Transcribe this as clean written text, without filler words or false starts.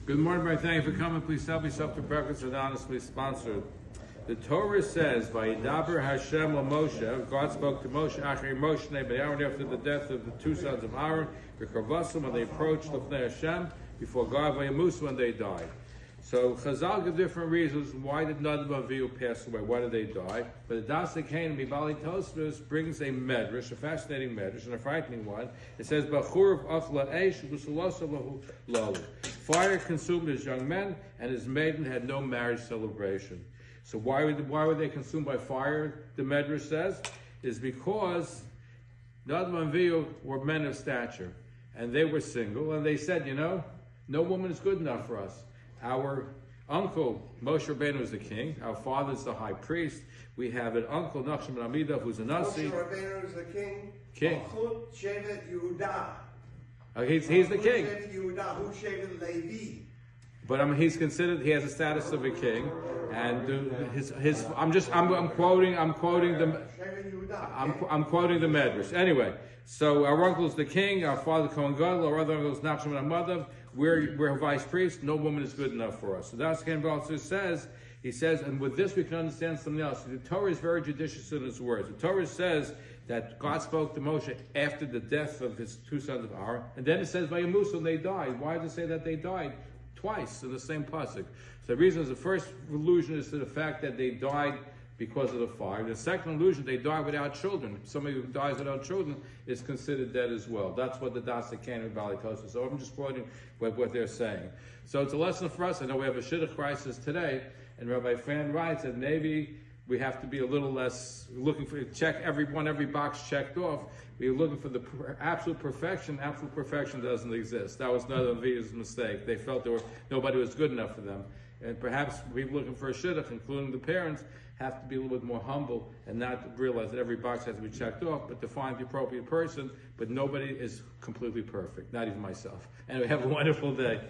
Good morning, Rabbi. Thank you for coming. Please help yourself to breakfast and honestly sponsored. The Torah says, "Vayidabur Hashem Moshe." God spoke to Moshe after the death of the two sons of Aaron, when they approached Hashem before God, when they died. So Chazal give different reasons why did Nadav and Avihu pass away. Why did they die? But the Das Kain Mibali Tosfos brings a medrash, a fascinating medrash, and a frightening one. It says, "Bachur achla eish v'sulosav lahu." Fire consumed his young men, and his maiden had no marriage celebration. So why were they consumed by fire? The medrash says is because Nadav and Avihu were men of stature, and they were single, and they said, no woman is good enough for us. Our uncle, Moshe Rabbeinu, is the king. Our father is the high priest. We have an uncle, Nadav and Avihu, who's a Nasi. Moshe Rabbeinu is the king. King. He's the king. But he's considered. He has the status of a king, and I'm quoting the medrash. Anyway, so our uncle is the king. Our father Kohen Gadol. Our other uncle is Nadav and Avihu. We're vice priest. No woman is good enough for us. So that's Ken also says. He says, and with this we can understand something else. The Torah is very judicious in its words. The Torah says that God spoke to Moshe after the death of his two sons of Aaron, and then it says, "Vayamusu," they died. Why does it say that they died twice in the same pasuk? So the reason is the first allusion is to the fact that they died because of the fire. The second allusion, they died without children. Somebody who dies without children is considered dead as well. That's what the Das Kain of Bali tells us. So I'm just quoting what they're saying. So it's a lesson for us. I know we have a Shidduch crisis today, and Rabbi Fan writes that maybe we have to be a little less looking for every box checked off. We're looking for the absolute perfection. Absolute perfection doesn't exist. That was Nadav and Avihu's mistake. They felt nobody was good enough for them. And perhaps people looking for a shidduch, including the parents, have to be a little bit more humble and not realize that every box has to be checked off, but to find the appropriate person. But nobody is completely perfect, not even myself. Anyway, have a wonderful day.